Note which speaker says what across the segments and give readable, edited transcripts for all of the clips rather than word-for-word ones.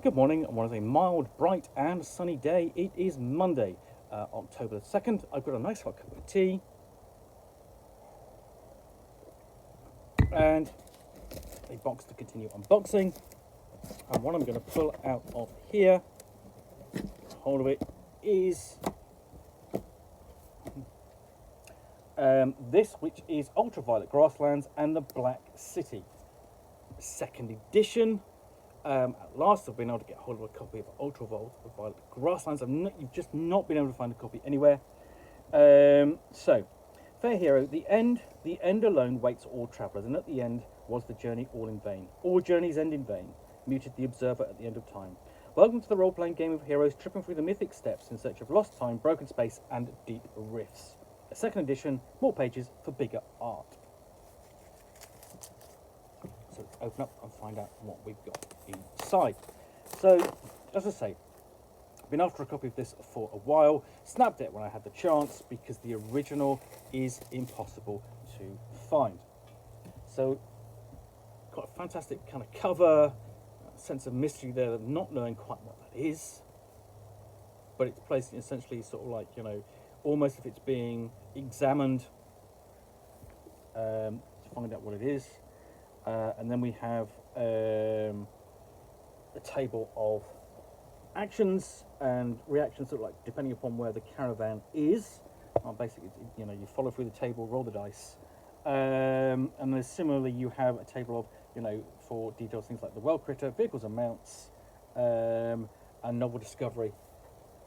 Speaker 1: Good morning, on a mild, bright and sunny day. It is Monday, October the 2nd. I've got a nice hot cup of tea and a box to continue unboxing. And what I'm going to pull out of here, hold of it, is this, which is Ultraviolet Grasslands and the Black City. Second edition. At last I've been able to get hold of a copy of Ultraviolet Grasslands. You've just not been able to find a copy anywhere. So, fair hero, the end alone waits all travellers, and at the end was the journey all in vain. All journeys end in vain, muted the observer at the end of time. Welcome to the role-playing game of heroes tripping through the mythic steps in search of lost time, broken space, and deep riffs. A second edition, more pages for bigger art. So let's open up and find out what we've got inside. So, as I say, I've been after a copy of this for a while, snapped it when I had the chance because the original is impossible to find. So, got a fantastic kind of cover, a sense of mystery there of not knowing quite what that is. But it's placed essentially sort of like, almost if it's being examined to find out what it is. And then we have a table of actions and reactions, sort of like depending upon where the caravan is. Basically, you follow through the table, roll the dice, and then similarly you have a table of, for details things like the well critter, vehicles and mounts, and novel discovery.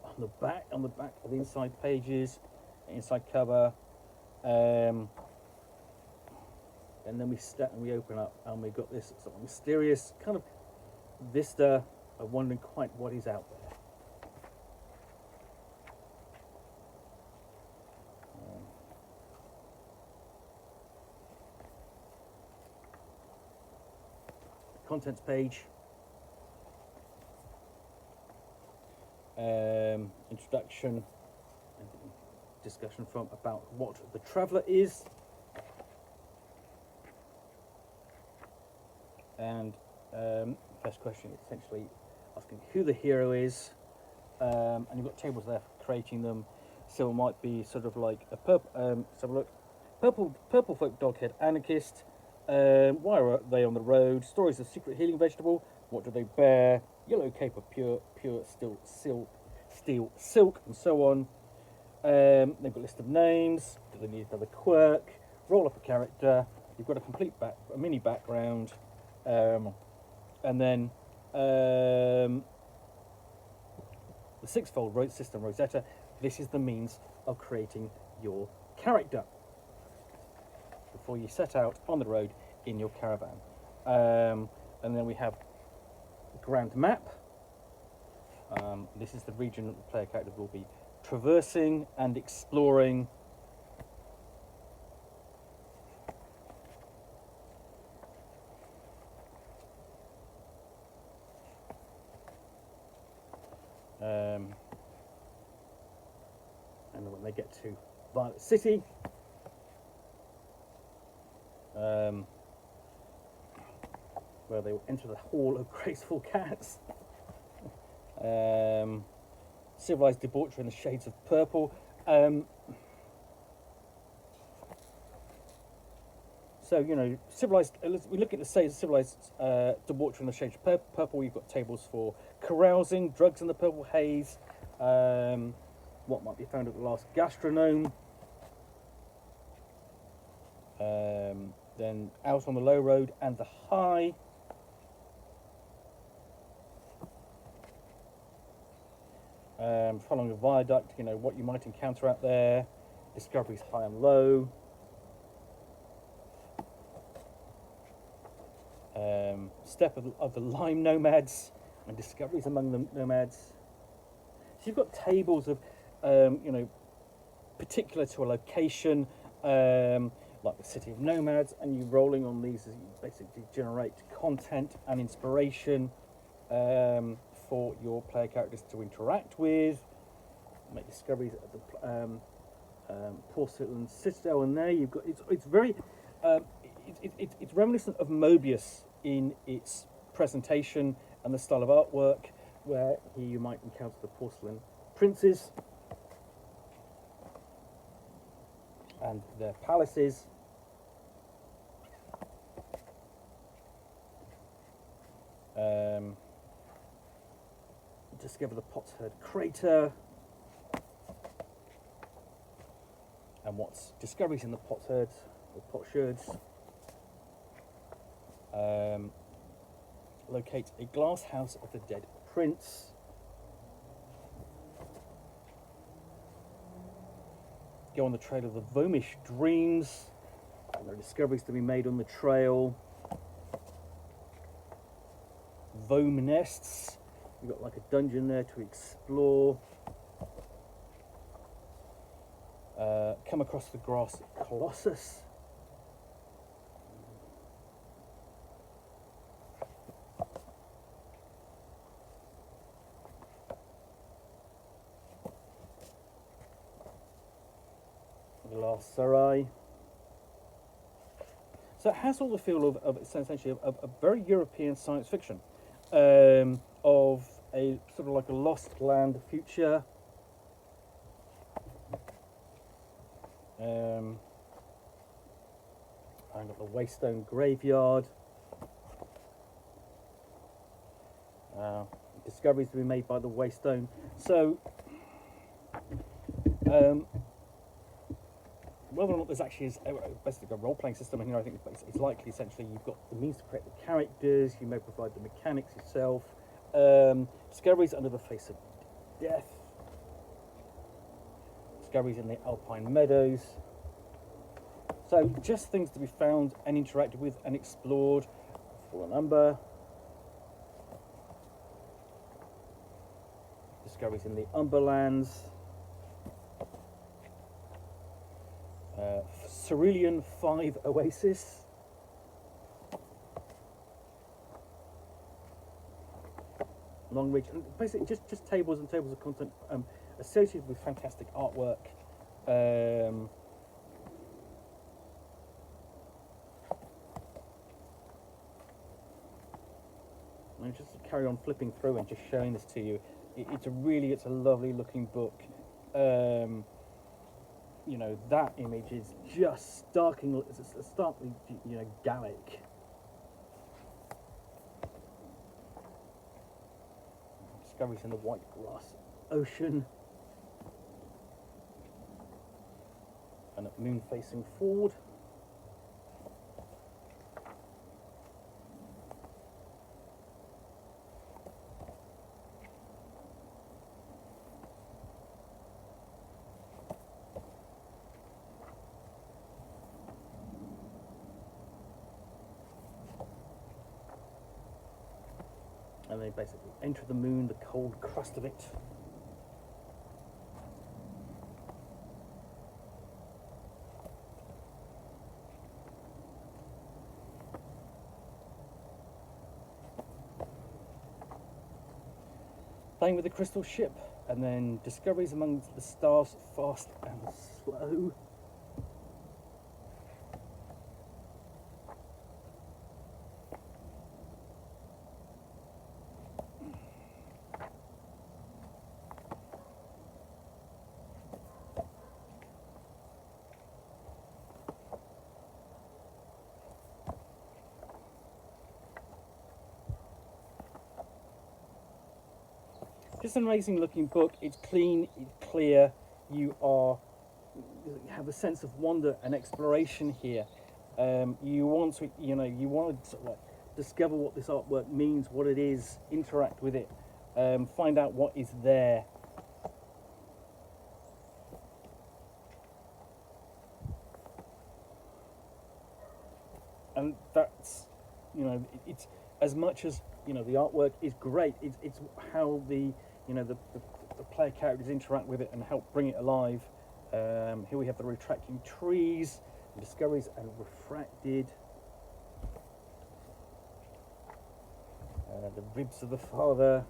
Speaker 1: On the back of the inside pages, inside cover. And then we open up and we got this sort of mysterious kind of vista of wondering quite what is out there. Contents page. Introduction and discussion about what the traveller is. And first question is essentially asking who the hero is, and you've got tables there for creating them. So it might be sort of like a purple. Let's have a look. Purple folk doghead anarchist. Why are they on the road? Stories of secret healing vegetable. What do they bear? Yellow cape of pure steel silk, and so on. They've got a list of names. Do they need another quirk? Roll up a character. You've got a complete a mini background. And then the sixfold system Rosetta. This is the means of creating your character before you set out on the road in your caravan. And then we have the grand map. This is the region that the player character will be traversing and exploring. And when they get to Violet City, where they will enter the Hall of Graceful Cats, civilized debauchery in the shades of purple. So, civilized. We look at the civilized debauchery in the shades of purple. You've got tables for carousing, drugs in the purple haze. What might be found at the last gastronome. Then out on the low road and the high. Following a viaduct, what you might encounter out there. Discoveries high and low. Step of the lime nomads and discoveries among the nomads. So you've got tables of, particular to a location, like the city of nomads, and you rolling on these as you basically generate content and inspiration for your player characters to interact with, make discoveries at the porcelain citadel. And there you've got it's very it's reminiscent of Mobius in its presentation, and and the style of artwork, where here you might encounter the porcelain princes and their palaces. Discover the Potsherd crater and what's discoveries in the Potsherds or Potsherds. Locate a glass house of the dead prince. Go on the trail of the Vomish dreams. And there are discoveries to be made on the trail. Vom nests. You've got like a dungeon there to explore. Come across the grass colossus. Glass Sarai. So it has all the feel of essentially of very European science fiction, of a sort of like a lost land future. I've got the Waystone graveyard. Discoveries to be made by the Waystone. So whether or not there's actually basically a role-playing system, I think it's likely essentially you've got the means to create the characters, you may provide the mechanics yourself. Discoveries under the face of death. Discoveries in the Alpine Meadows. So just things to be found and interacted with and explored. Fallen Umber. Discoveries in the Umberlands. Cerulean 5 Oasis. Long Reach, and basically just tables and tables of content associated with fantastic artwork. And just to carry on flipping through and just showing this to you, it's a lovely looking book. You know, that image is just starkly, you know, Gallic. Discoveries in the White Glass Ocean. And at Moon Facing Forward. And they basically enter the moon, the cold crust of it. Playing with the crystal ship, and then discoveries among the stars, fast and slow. Just an amazing looking book. It's clean, it's clear. You have a sense of wonder and exploration here. You want to, you want to sort of like discover what this artwork means, what it is, interact with it, find out what is there. And that's, it's as much as, the artwork is great. It's how the player characters interact with it and help bring it alive. Here we have the retracting trees, the discoveries and refracted. The ribs of the father.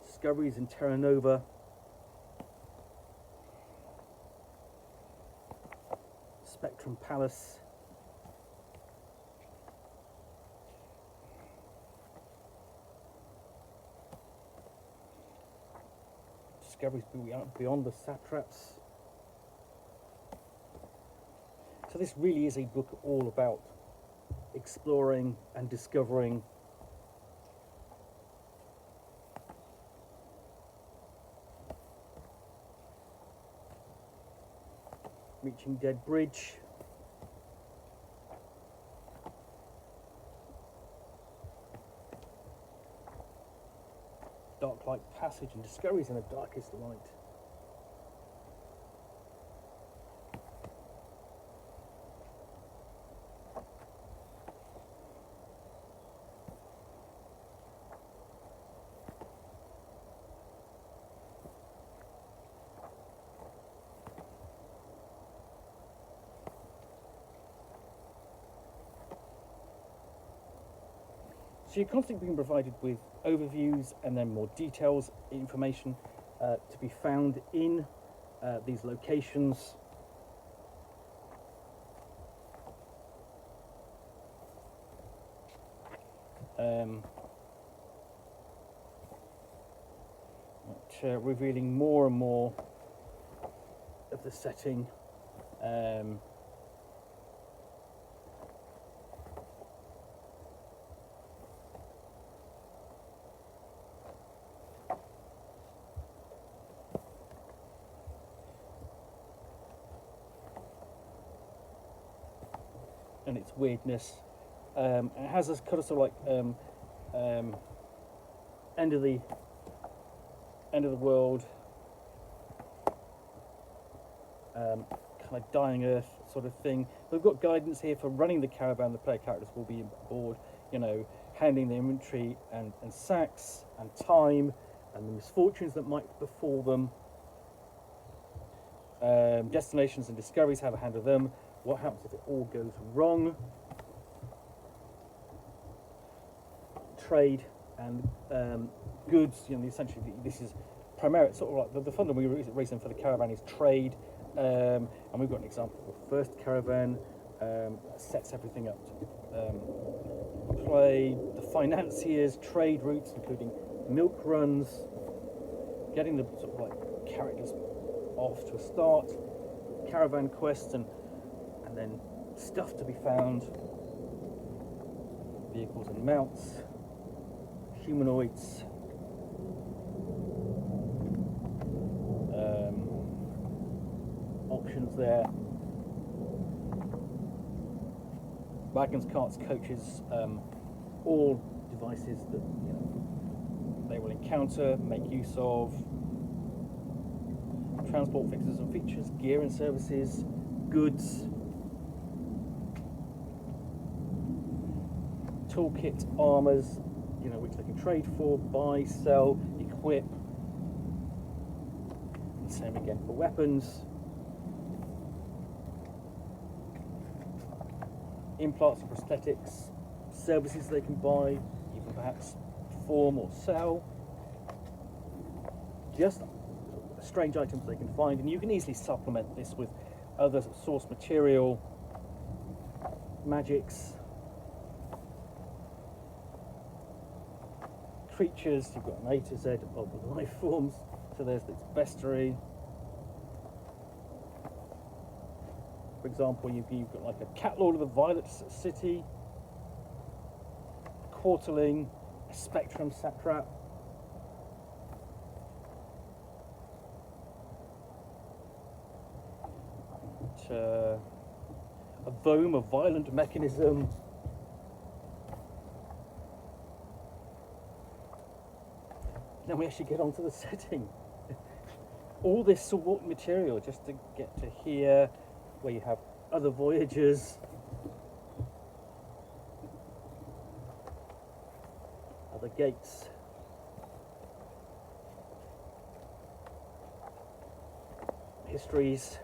Speaker 1: Discoveries in Terra Nova. Spectrum Palace. Discoveries beyond the satraps. So this really is a book all about exploring and discovering reaching Dead Bridge. Dark Light Passage and discoveries in the darkest light. So you're constantly being provided with overviews and then more details, information to be found in these locations. Revealing more and more of the setting. And its weirdness. It has this kind of sort of like end of the world, kind of dying Earth sort of thing. We've got guidance here for running the caravan. The player characters will be aboard, you know, handling the inventory and sacks and time and the misfortunes that might befall them. Destinations and discoveries, how to handle them. What happens if it all goes wrong? Trade and goods. You know, essentially, this is primarily sort of like the fundamental reason for the caravan is trade. And we've got an example of the first caravan that sets everything up to play. The financiers, trade routes, including milk runs, getting the sort of like characters off to a start, caravan quests, and then stuff to be found, vehicles and mounts, humanoids, options there, wagons, carts, coaches, all devices that, you know, they will encounter, make use of, transport fixtures and features, gear and services, goods, toolkit, armors, you know, which they can trade for, buy, sell, equip. And same again for weapons, implants and prosthetics, services they can buy, even perhaps perform or sell. Just strange items they can find, and you can easily supplement this with other source material, magics, creatures. You've got an A to Z of the life forms. So there's this bestiary. For example, you've got like a cat lord of the Violet City, a quarterling, a spectrum satrap, a Vome, a violent mechanism, then we actually get onto the setting. All this support material just to get to here, where you have other voyagers, other gates, histories,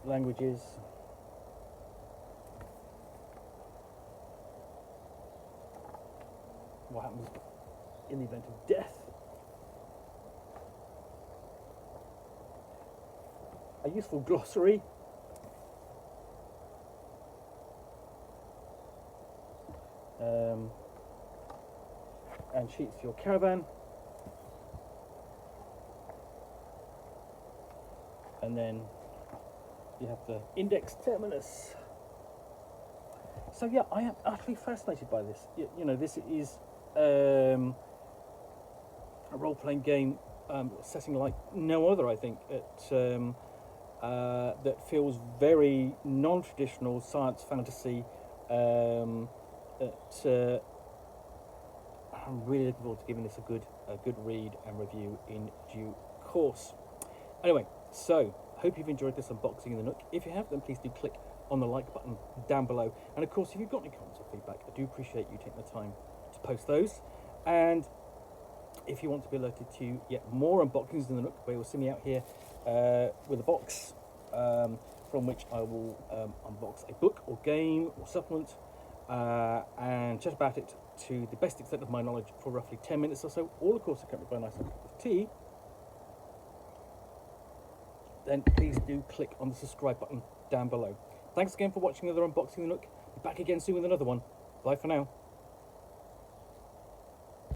Speaker 1: languages, what happens in the event of death, a useful glossary, and sheets for your caravan, and then you have the index terminus. So yeah, I am utterly fascinated by this. You know, this is a role-playing game setting like no other, I think, that feels very non-traditional science fantasy. I'm really looking forward to giving this a good read and review in due course. Anyway, so hope you've enjoyed this unboxing of the Nook. If you have, then please do click on the like button down below. And of course, if you've got any comments or feedback, I do appreciate you taking the time to post those. And if you want to be alerted to yet more unboxings in the Nook, where you'll see me out here with a box from which I will unbox a book or game or supplement and chat about it to the best extent of my knowledge for roughly 10 minutes or so, all of course accompanied by a nice cup of tea, then please do click on the subscribe button down below. Thanks again for watching another unboxing of the Nook. Be back again soon with another one. Bye for now.